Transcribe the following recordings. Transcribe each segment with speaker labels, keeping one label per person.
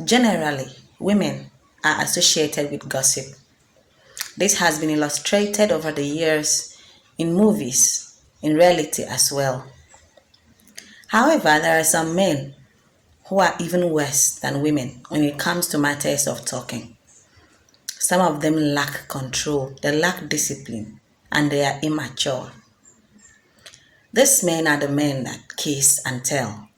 Speaker 1: Generally, women are associated with gossip. This has been illustrated over the years in movies, in reality as well. However, there are some men who are even worse than women when it comes to matters of talking. Some of them lack control, they lack discipline, and they are immature. These men are the men that kiss and tell.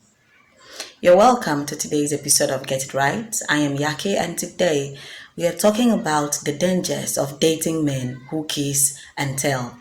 Speaker 1: You're welcome to today's episode of Get It Right. I am Yake, and today we are talking about the dangers of dating men who kiss and tell.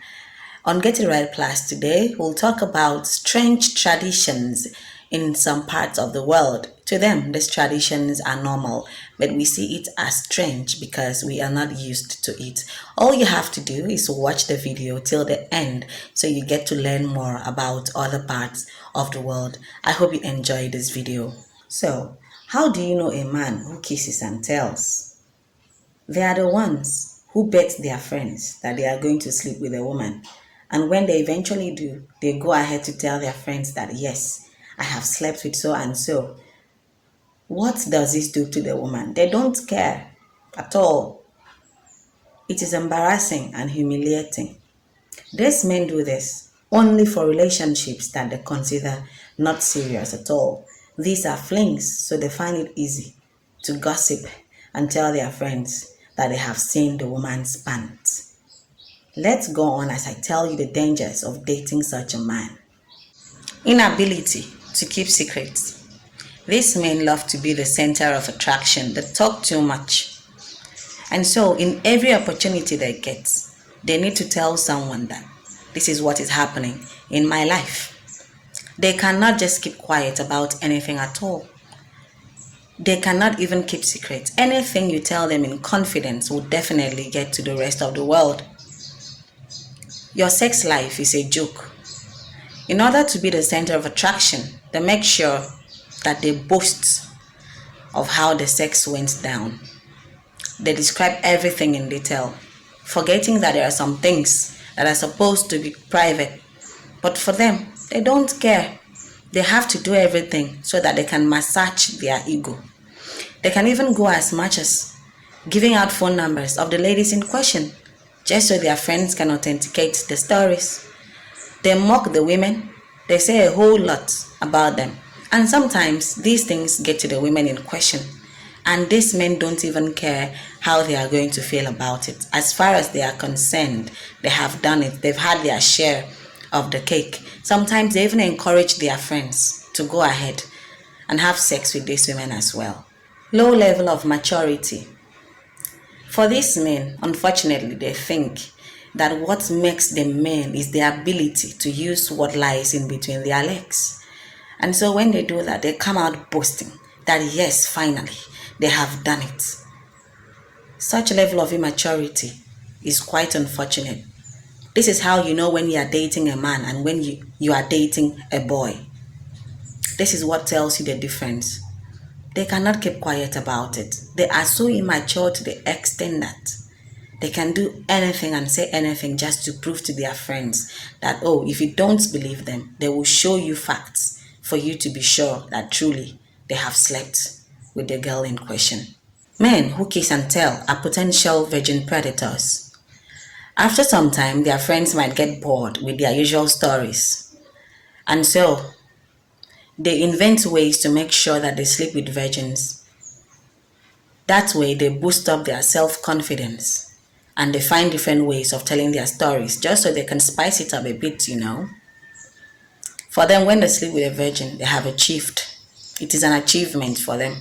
Speaker 1: On Get It Right Plus today, we'll talk about strange traditions in some parts of the world. To them, these traditions are normal, but we see it as strange because we are not used to it. All you have to do is watch the video till the end so you get to learn more about other parts of the world. I hope you enjoy this video. So, how do you know a man who kisses and tells? They are the ones who bet their friends that they are going to sleep with a woman. And when they eventually do, they go ahead to tell their friends that, yes, I have slept with so and so. What does this do to the woman? They don't care at all. It is embarrassing and humiliating. These men do this only for relationships that they consider not serious at all. These are flings, so they find it easy to gossip and tell their friends that they have seen the woman's pants. Let's go on as I tell you the dangers of dating such a man. Inability to keep secrets. These men love to be the center of attraction. They talk too much. And so in every opportunity they get, they need to tell someone that this is what is happening in my life. They cannot just keep quiet about anything at all. They cannot even keep secrets. Anything you tell them in confidence will definitely get to the rest of the world. Your sex life is a joke. In order to be the center of attraction, they make sure that they boast of how the sex went down. They describe everything in detail, forgetting that there are some things that are supposed to be private. But for them, they don't care. They have to do everything so that they can massage their ego. They can even go as much as giving out phone numbers of the ladies in question, just so their friends can authenticate the stories. They mock the women. They say a whole lot about them. And sometimes these things get to the women in question. And these men don't even care how they are going to feel about it. As far as they are concerned, they have done it. They've had their share of the cake. Sometimes they even encourage their friends to go ahead and have sex with these women as well. Low level of maturity. For these men, unfortunately, they think that what makes them men is their ability to use what lies in between their legs. And so when they do that, they come out boasting that yes, finally, they have done it. Such a level of immaturity is quite unfortunate. This is how you know when you are dating a man and when you are dating a boy. This is what tells you the difference. They cannot keep quiet about it. They are so immature to the extent that they can do anything and say anything just to prove to their friends that, oh, if you don't believe them, they will show you facts for you to be sure that truly they have slept with the girl in question. Men who kiss and tell are potential virgin predators. After some time, their friends might get bored with their usual stories. And so, they invent ways to make sure that they sleep with virgins. That way, they boost up their self-confidence and they find different ways of telling their stories just so they can spice it up a bit, For them, when they sleep with a virgin, they have achieved. It is an achievement for them.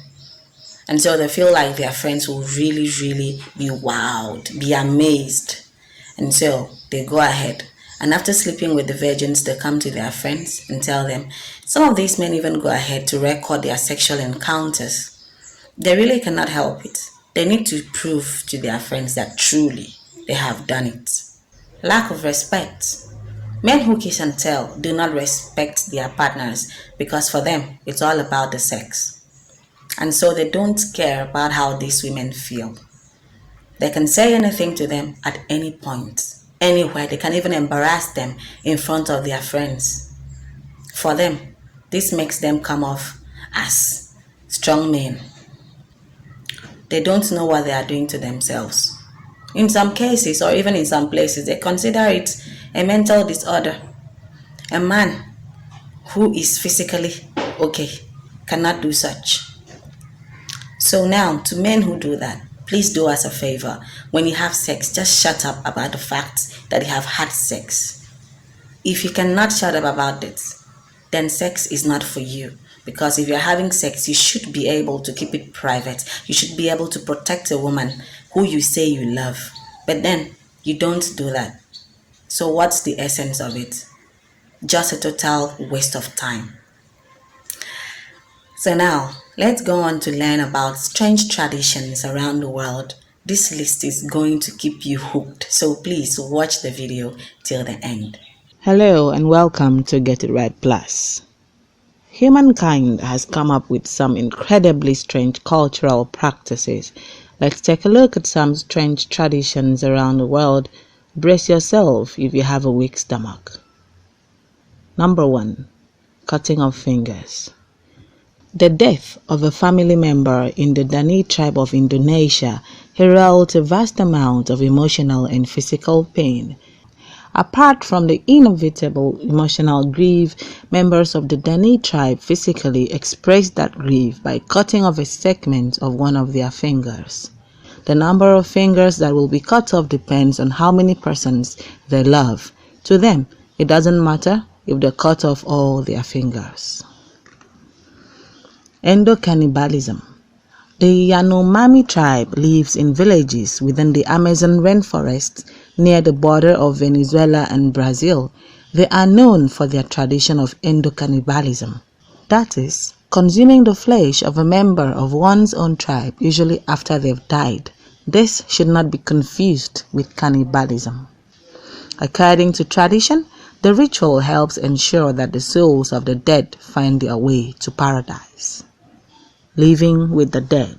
Speaker 1: And so they feel like their friends will really, really be wowed, be amazed. And so they go ahead. And after sleeping with the virgins, they come to their friends and tell them. Some of these men even go ahead to record their sexual encounters. They really cannot help it. They need to prove to their friends that truly they have done it. Lack of respect. Men who kiss and tell do not respect their partners because for them, it's all about the sex. And so they don't care about how these women feel. They can say anything to them at any point, anywhere. They can even embarrass them in front of their friends. For them, this makes them come off as strong men. they don't know what they are doing to themselves. In some cases, or even in some places, they consider it a mental disorder. A man who is physically okay cannot do such. So now, to men who do that, please do us a favor. When you have sex, just shut up about the fact that you have had sex. If you cannot shut up about it, then sex is not for you. Because if you're having sex, you should be able to keep it private. You should be able to protect a woman who you say you love. But then, you don't do that. So what's the essence of it? Just a total waste of time. So now, let's go on to learn about strange traditions around the world. This list is going to keep you hooked. So please watch the video till the end.
Speaker 2: Hello and welcome to Get It Right Plus. Humankind has come up with some incredibly strange cultural practices. Let's take a look at some strange traditions around the world. Brace yourself if you have a weak stomach. Number 1. Cutting of fingers. The death of a family member in the Dani tribe of Indonesia heralds a vast amount of emotional and physical pain. Apart from the inevitable emotional grief, members of the Dani tribe physically express that grief by cutting off a segment of one of their fingers. The number of fingers that will be cut off depends on how many persons they love. To them, it doesn't matter if they cut off all their fingers. Endocannibalism. The Yanomami tribe lives in villages within the Amazon rainforest near the border of Venezuela and Brazil. They are known for their tradition of endocannibalism. That is, consuming the flesh of a member of one's own tribe, usually after they've died. This should not be confused with cannibalism. According to tradition, the ritual helps ensure that the souls of the dead find their way to paradise. Living with the dead.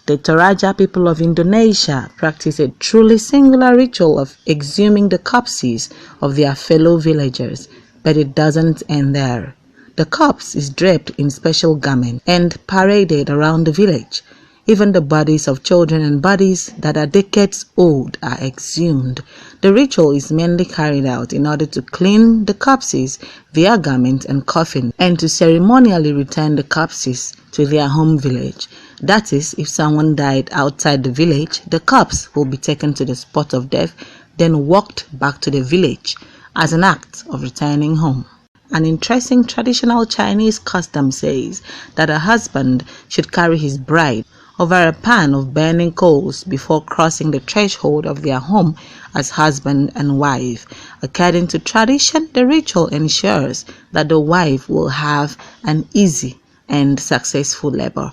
Speaker 2: The Toraja people of Indonesia practice a truly singular ritual of exhuming the corpses of their fellow villagers, but it doesn't end there. The corpse is draped in special garments and paraded around the village. Even the bodies of children and bodies that are decades old are exhumed. The ritual is mainly carried out in order to clean the corpses, their garments and coffin, and to ceremonially return the corpses to their home village. That is, if someone died outside the village, the corpse will be taken to the spot of death, then walked back to the village as an act of returning home. An interesting traditional Chinese custom says that a husband should carry his bride over a pan of burning coals before crossing the threshold of their home as husband and wife. According to tradition, the ritual ensures that the wife will have an easy and successful labor.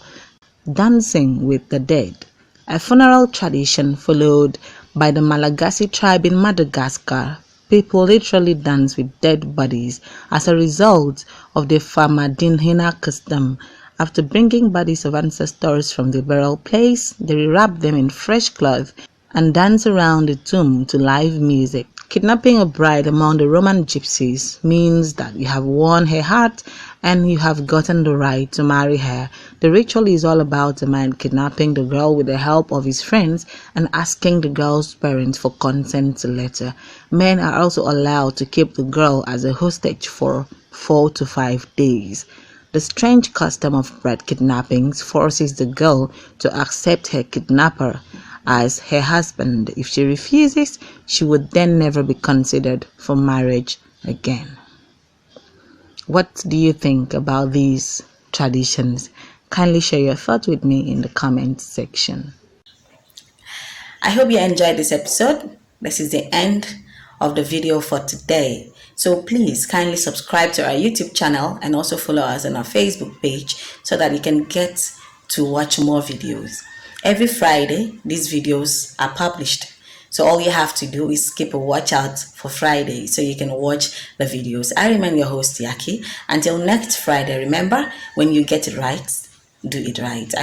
Speaker 2: Dancing with the dead. A funeral tradition followed by the Malagasy tribe in Madagascar. People literally dance with dead bodies as a result of the Famadinhina custom. After bringing bodies of ancestors from the burial place, they rewrap them in fresh cloth and dance around the tomb to live music. Kidnapping a bride among the Roman gypsies means that you have won her heart and you have gotten the right to marry her. The ritual is all about a man kidnapping the girl with the help of his friends and asking the girl's parents for consent later. Men are also allowed to keep the girl as a hostage for 4 to 5 days. The strange custom of bride kidnappings forces the girl to accept her kidnapper as her husband. If she refuses, she would then never be considered for marriage again. What do you think about these traditions? Kindly share your thoughts with me in the comment section.
Speaker 1: I hope you enjoyed this episode. This is the end of the video for today. So please kindly subscribe to our YouTube channel and also follow us on our Facebook page so that you can get to watch more videos. Every Friday, these videos are published. So all you have to do is keep a watch out for Friday so you can watch the videos. I remain your host, Yaki. Until next Friday, remember, when you get it right, do it right.